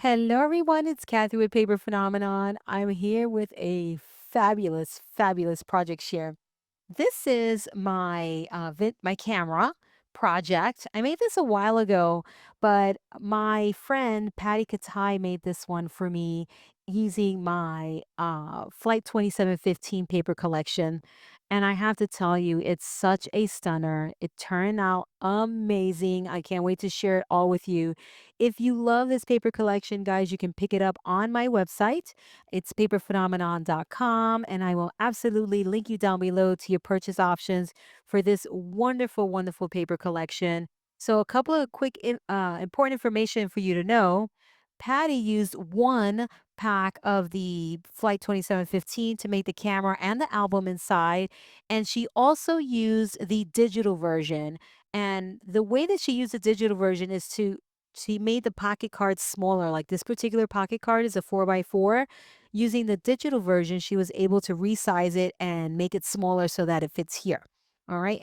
Hello, everyone. It's Kathy with Paper Phenomenon. I'm here with a fabulous, fabulous project share. This is my camera project. I made this a while ago, but my friend Patty Katai made this one for me using my Flight 2715 paper collection. And I have to tell you, it's such a stunner. It turned out amazing. I can't wait to share it all with you. If you love this paper collection, guys, you can pick it up on my website. It's paperphenomenon.com, and I will absolutely link you down below to your purchase options for this wonderful, wonderful paper collection. So, a couple of important information for you to know. Patty used one pack of the Flight 2715 to make the camera and the album inside, and she also used the digital version. And the way that she used the digital version is she made the pocket cards smaller. Like this particular pocket card is a 4x4. Using the digital version, she was able to resize it and make it smaller so that it fits here. All right.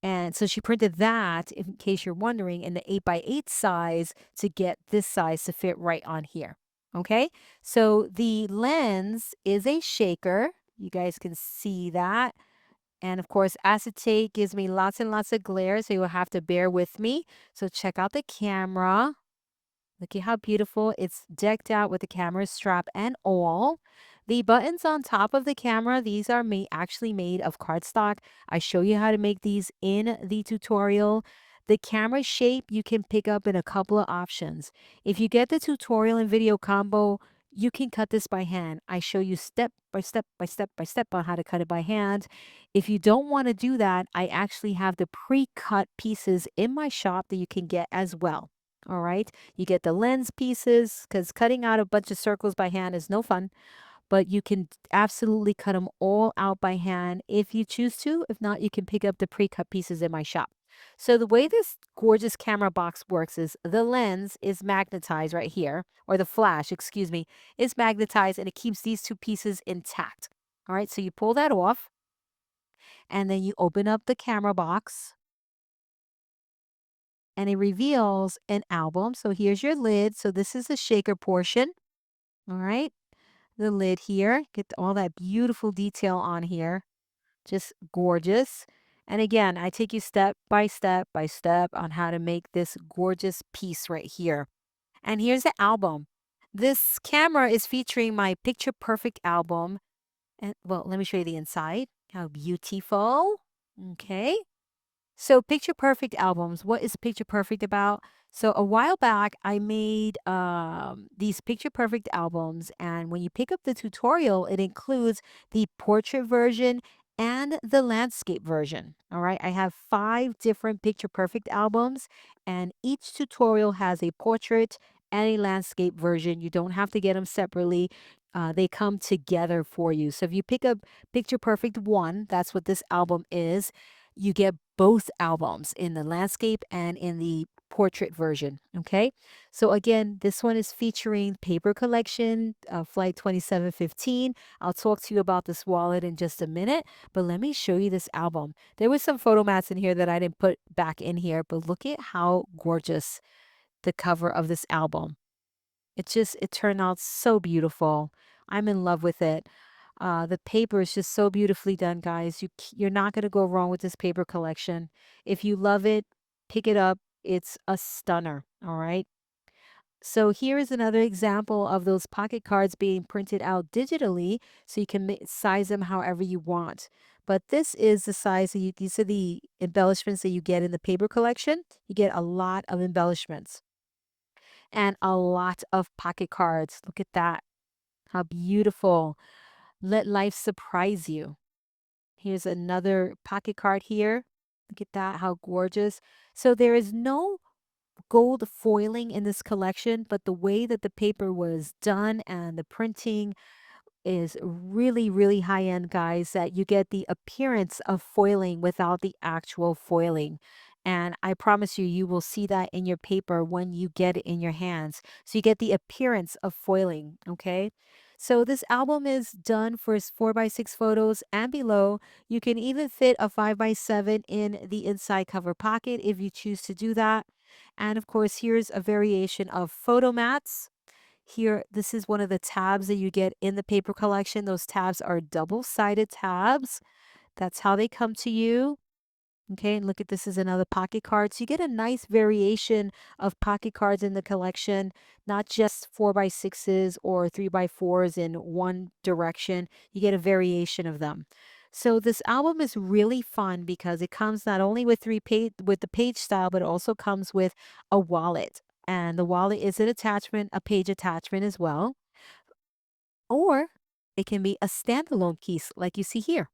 And so she printed that, in case you're wondering, in the 8x8 size to get this size to fit right on here. Okay. So the lens is a shaker. You guys can see that. And of course, acetate gives me lots and lots of glare, so you will have to bear with me. So check out the camera. Look at how beautiful. It's decked out with the camera strap and all. The buttons on top of the camera, these are actually made of cardstock. I show you how to make these in the tutorial. The camera shape you can pick up in a couple of options. If you get the tutorial and video combo, you can cut this by hand. I show you step by step by step by step on how to cut it by hand. If you don't want to do that, I actually have the pre-cut pieces in my shop that you can get as well. All right. You get the lens pieces because cutting out a bunch of circles by hand is no fun, but you can absolutely cut them all out by hand if you choose to. If not, you can pick up the pre-cut pieces in my shop. So the way this gorgeous camera box works is the lens is magnetized right here, or the flash, excuse me, is magnetized and it keeps these two pieces intact. All right. So you pull that off and then you open up the camera box and it reveals an album. So here's your lid. So this is the shaker portion. All right. The lid here. Get all that beautiful detail on here. Just gorgeous. And again, I take you step by step by step on how to make this gorgeous piece right here. And here's the album. This camera is featuring my Picture Perfect album. And well, let me show you the inside. How beautiful. Okay. So Picture Perfect albums, what is Picture Perfect about? So a while back, I made these Picture Perfect albums, and when you pick up the tutorial, it includes the portrait version and the landscape version. All right, I have 5 different Picture Perfect albums, and each tutorial has a portrait and a landscape version. You don't have to get them separately. They come together for you. So if you pick up Picture Perfect 1, that's what this album is, you get both albums in the landscape and in the portrait version. Okay. So again, this one is featuring paper collection, Flight 2715. I'll talk to you about this wallet in just a minute, but let me show you this album. There was some photo mats in here that I didn't put back in here, but look at how gorgeous the cover of this album. It turned out so beautiful. I'm in love with it. The paper is just so beautifully done, guys. You're not going to go wrong with this paper collection. If you love it, pick it up. It's a stunner. All right. So here is another example of those pocket cards being printed out digitally, so you can size them however you want. But this is the size that these are the embellishments that you get in the paper collection. You get a lot of embellishments and a lot of pocket cards. Look at that. How beautiful. Let life surprise you. Here's another pocket card here. Look at that, how gorgeous. So there is no gold foiling in this collection, but the way that the paper was done and the printing is really, really high end, guys, that you get the appearance of foiling without the actual foiling. And I promise you, you will see that in your paper when you get it in your hands. So you get the appearance of foiling. Okay. So this album is done for 4x6 photos and below. You can even fit a 5x7 in the inside cover pocket if you choose to do that. And of course, here's a variation of photo mats. Here, this is one of the tabs that you get in the paper collection. Those tabs are double-sided tabs. That's how they come to you. Okay, and look at this is another pocket card. So you get a nice variation of pocket cards in the collection, not just 4x6s or 3x4s in one direction. You get a variation of them. So this album is really fun because it comes not only with with the page style, but it also comes with a wallet. And the wallet is an attachment, a page attachment as well. Or it can be a standalone piece like you see here.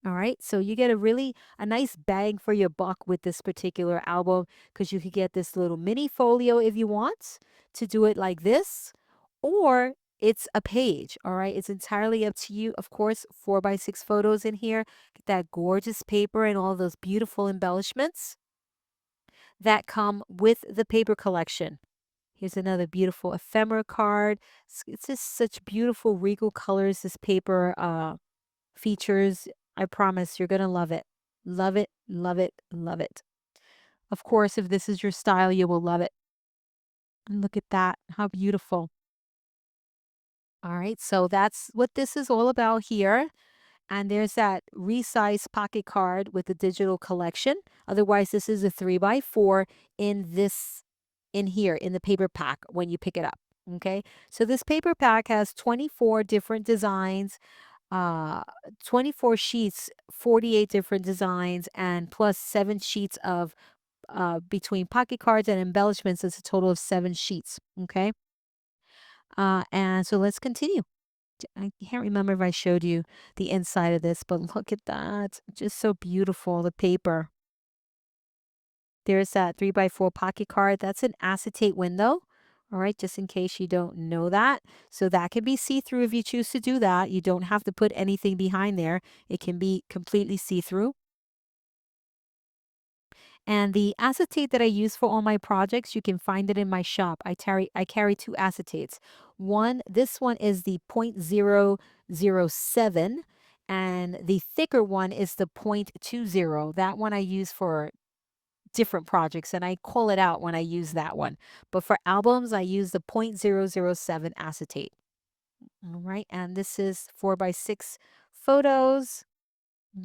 All right. So you get a nice bang for your buck with this particular album because you could get this little mini folio if you want to do it like this, or it's a page. All right. It's entirely up to you. Of course, 4x6 photos in here. Get that gorgeous paper and all those beautiful embellishments that come with the paper collection. Here's another beautiful ephemera card. It's just such beautiful regal colors. This paper features. I promise you're going to love it. Love it, love it, love it. Of course, if this is your style, you will love it. And look at that. How beautiful. All right. So that's what this is all about here. And there's that resized pocket card with the digital collection. Otherwise, this is a 3x4 in in here, in the paper pack when you pick it up. Okay. So this paper pack has 24 different designs, uh 24 sheets, 48 different designs, and plus 7 sheets of between pocket cards and embellishments. It's a total of 7 sheets. Okay. And so let's continue. I can't remember if I showed you the inside of this, but look at that. Just so beautiful, the paper. There's that 3x4 pocket card. That's an acetate window. All right, just in case you don't know that. So that can be see-through if you choose to do that. You don't have to put anything behind there. It can be completely see-through. And the acetate that I use for all my projects, you can find it in my shop. I carry two acetates. This one is the 0.007, and the thicker one is the 0.20. That one I use for different projects, and I call it out when I use that one. But for albums, I use the 0.007 acetate. All right, and this is 4x6 photos.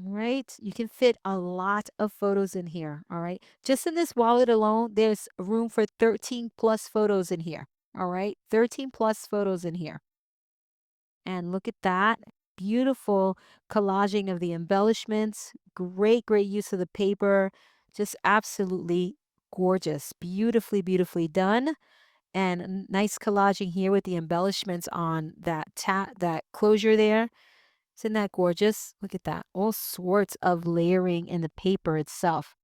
Right? You can fit a lot of photos in here. All right. Just in this wallet alone, there's room for 13 plus photos in here. All right. 13 plus photos in here. And look at that. Beautiful collaging of the embellishments. Great, great use of the paper. Just absolutely gorgeous. Beautifully, beautifully done. And nice collaging here with the embellishments on that closure there. Isn't that gorgeous? Look at that. All sorts of layering in the paper itself.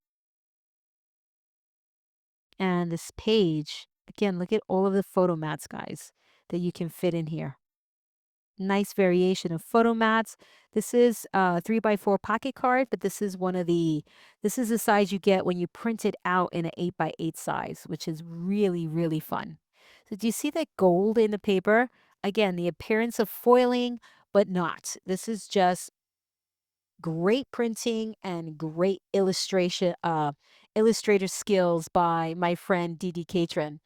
And this page, again, look at all of the photo mats, guys, that you can fit in here. Nice variation of photo mats. This is a 3x4 pocket card, but this is the size you get when you print it out in an 8x8 size, which is really, really fun. So do you see that gold in the paper? Again, the appearance of foiling, but not. This is just great printing and great illustrator skills by my friend Didi Catron.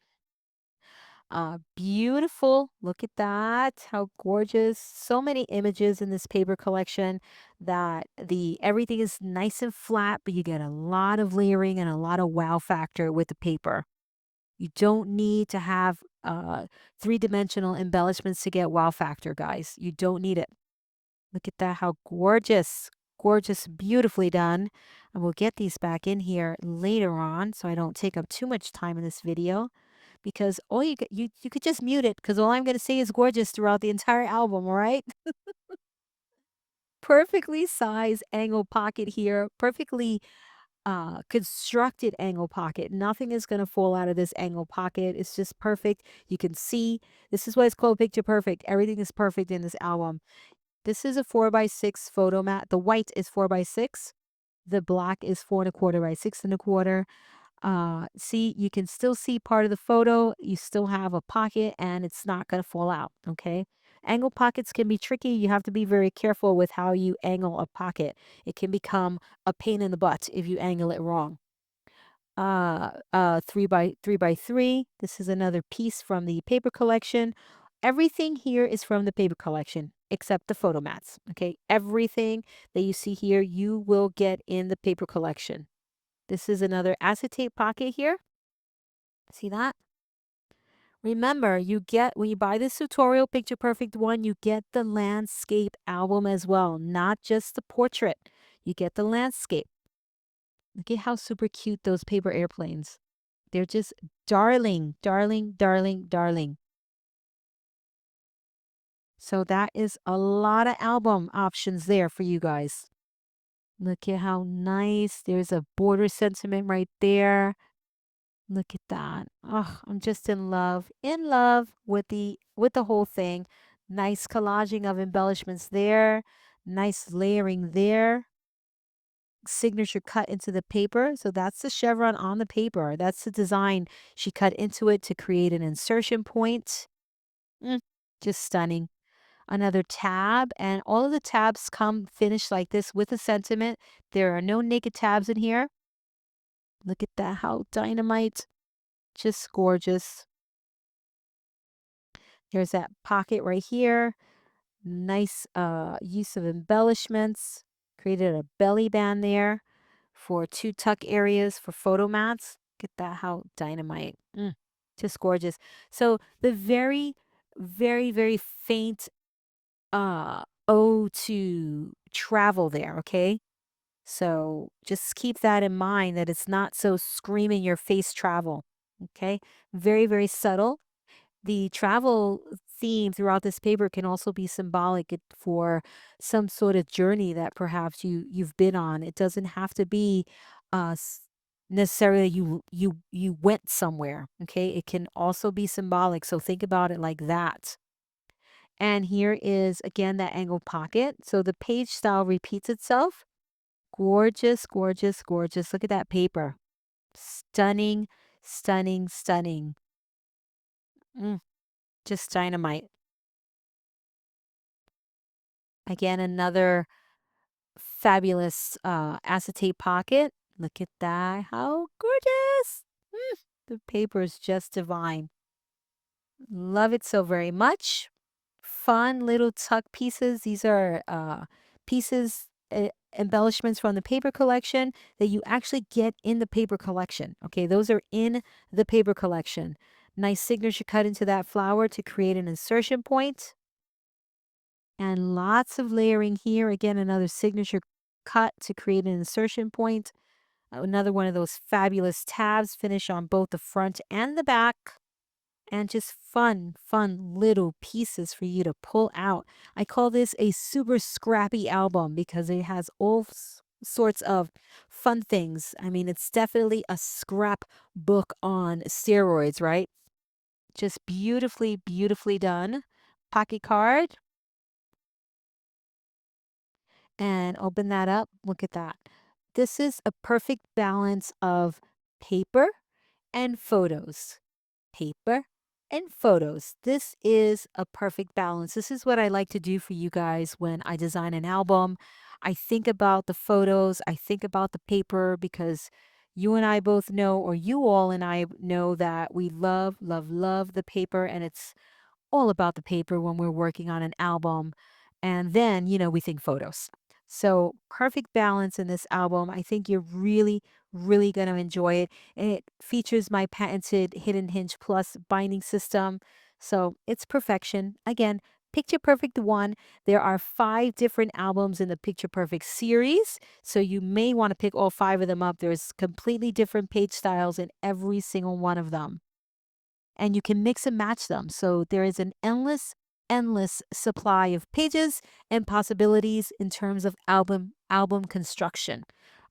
Beautiful. Look at that. How gorgeous. So many images in this paper collection that the everything is nice and flat, but you get a lot of layering and a lot of wow factor with the paper. You don't need to have three-dimensional embellishments to get wow factor, guys. You don't need it. Look at that, how gorgeous. Gorgeous, beautifully done. And we'll get these back in here later on so I don't take up too much time in this video because all you could just mute it because all I'm going to say is gorgeous throughout the entire album, all right? Perfectly sized angle pocket here, perfectly constructed angle pocket. Nothing is going to fall out of this angle pocket. It's just perfect. You can see this is why it's called picture perfect. Everything is perfect in this album. This is a 4x6 photo mat. The white is 4x6. The black is 4 1/4 by 6 1/4. See, you can still see part of the photo. You still have a pocket and it's not going to fall out. Okay. Angle pockets can be tricky. You have to be very careful with how you angle a pocket. It can become a pain in the butt if you angle it wrong. 3 by 3 by 3. This is another piece from the paper collection. Everything here is from the paper collection except the photo mats. Okay, everything that you see here, you will get in the paper collection. This is another acetate pocket here. See that? Remember, you get when you buy this tutorial picture perfect one, you get the landscape album as well, not just the portrait. You get the landscape. Look at how super cute those paper airplanes. They're just darling, darling, darling, darling. So that is a lot of album options there for you guys. Look at how nice. There's a border sentiment right there. Look at that. Oh, I'm just in love with the whole thing. Nice collaging of embellishments there. Nice layering there. Signature cut into the paper. So that's the chevron on the paper. That's the design she cut into it to create an insertion point. Mm, just stunning. Another tab, and all of the tabs come finished like this with a sentiment. There are no naked tabs in here. Look at that. How dynamite. Just gorgeous. There's that pocket right here. Nice use of embellishments. Created a belly band there for 2 tuck areas for photo mats. Look at that, how dynamite. Just gorgeous. So the very, very, very faint ode to travel there, okay? So just keep that in mind that it's not so scream in your face travel. Okay. Very, very subtle. The travel theme throughout this paper can also be symbolic for some sort of journey that perhaps you've been on. It doesn't have to be necessarily you went somewhere. Okay, it can also be symbolic. So think about it like that. And here is again that angled pocket. So the page style repeats itself. Gorgeous, gorgeous, gorgeous. Look at that paper. Stunning, stunning, stunning. Mm, just dynamite. Again, another fabulous acetate pocket. Look at that. How gorgeous. The paper is just divine. Love it so very much. Fun little tuck pieces. These are pieces, embellishments from the paper collection that you actually get in the paper collection. Okay, those are in the paper collection. Nice signature cut into that flower to create an insertion point. And lots of layering here. Again, another signature cut to create an insertion point. Another one of those fabulous tabs finish on both the front and the back. And just fun, fun little pieces for you to pull out. I call this a super scrappy album because it has all sorts of fun things. I mean, it's definitely a scrap book on steroids, right? Just beautifully, beautifully done. Pocket card. And open that up. Look at that. This is a perfect balance of paper and photos. Paper and photos. This is a perfect balance. This is what I like to do for you guys when I design an album. I think about the photos, I think about the paper because you and I both know, or you all and I know that we love, love, love the paper, and it's all about the paper when we're working on an album. And then, we think photos. So, perfect balance in this album. I think you're really, really going to enjoy it. And it features my patented Hidden Hinge Plus binding system. So, it's perfection. Again, Picture Perfect one. There are 5 different albums in the Picture Perfect series. So, you may want to pick all 5 of them up. There's completely different page styles in every single one of them, and you can mix and match them. So there is an endless, endless supply of pages and possibilities in terms of album construction.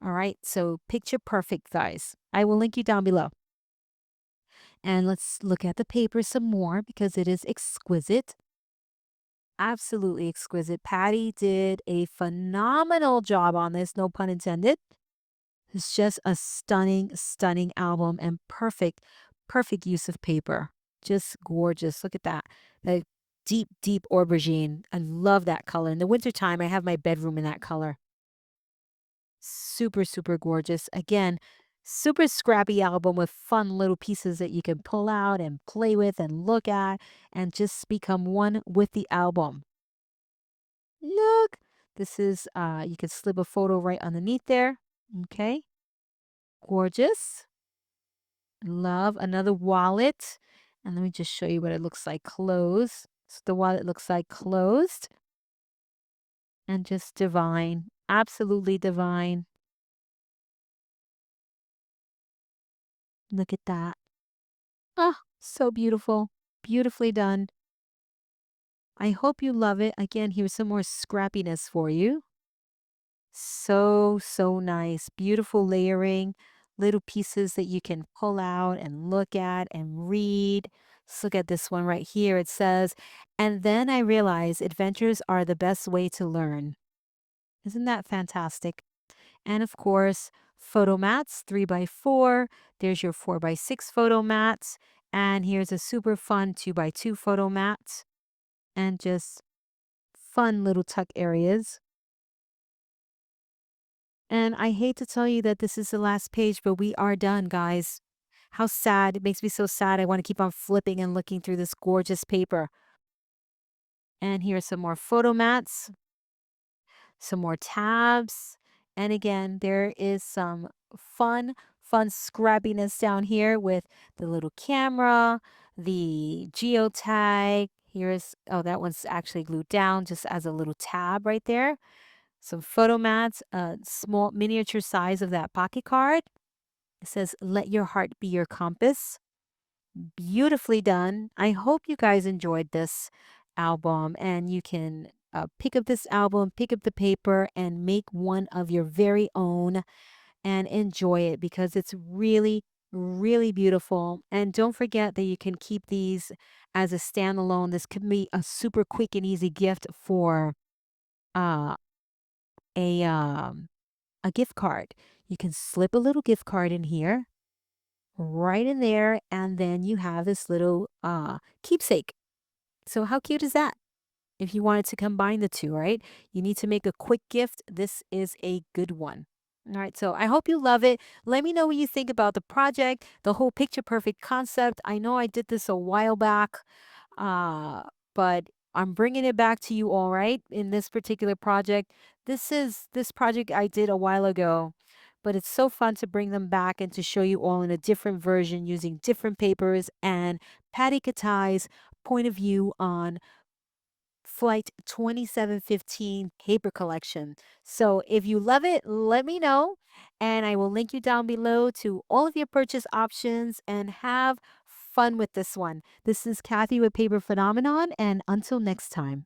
All right. So picture perfect, guys. I will link you down below. And let's look at the paper some more because it is exquisite. Absolutely exquisite. Patty did a phenomenal job on this, no pun intended. It's just a stunning, stunning album and perfect, perfect use of paper. Just gorgeous. Look at that. The deep, deep aubergine. I love that color. In the wintertime, I have my bedroom in that color. Super, super gorgeous. Again, Super scrappy album with fun little pieces that you can pull out and play with and look at and just become one with the album. Look, this is, you can slip a photo right underneath there. Okay, gorgeous. Love another wallet. And let me just show you what it looks like closed. So the wallet looks like closed and just divine. Absolutely divine. Look at that. Ah, so beautiful. Beautifully done. I hope you love it. Again, here's some more scrappiness for you. So, so nice. Beautiful layering, little pieces that you can pull out and look at and read. Let's look at this one right here. It says, and then I realized adventures are the best way to learn. Isn't that fantastic? And of course, photo mats, 3x4. There's your 4x6 photo mats. And here's a super fun 2x2 photo mat. And just fun little tuck areas. And I hate to tell you that this is the last page, but we are done, guys. How sad. It makes me so sad. I want to keep on flipping and looking through this gorgeous paper. And here's some more photo mats, some more tabs. And again, there is some fun scrappiness down here with the little camera, the geotag. Here's, oh, that one's actually glued down just as a little tab right there. Some photo mats, a small miniature size of that pocket card. It says, let your heart be your compass. Beautifully done. I hope you guys enjoyed this album and you can pick up this album, pick up the paper, and make one of your very own and enjoy it because it's really, really beautiful. And don't forget that you can keep these as a standalone. This could be a super quick and easy gift for uh, a um, a gift card. You can slip a little gift card in here, right in there, and then you have this little keepsake. So how cute is that? If you wanted to combine the two, right? You need to make a quick gift. This is a good one. All right, so I hope you love it. Let me know what you think about the project, the whole picture perfect concept. I know I did this a while back, uh, but I'm bringing it back to you all right in this particular project. This project I did a while ago, but it's so fun to bring them back and to show you all in a different version using different papers and Patty Katai's point of view on Flight 2715 paper collection. So if you love it, let me know. And I will link you down below to all of your purchase options and have fun with this one. This is Kathy with Paper Phenomenon. And until next time.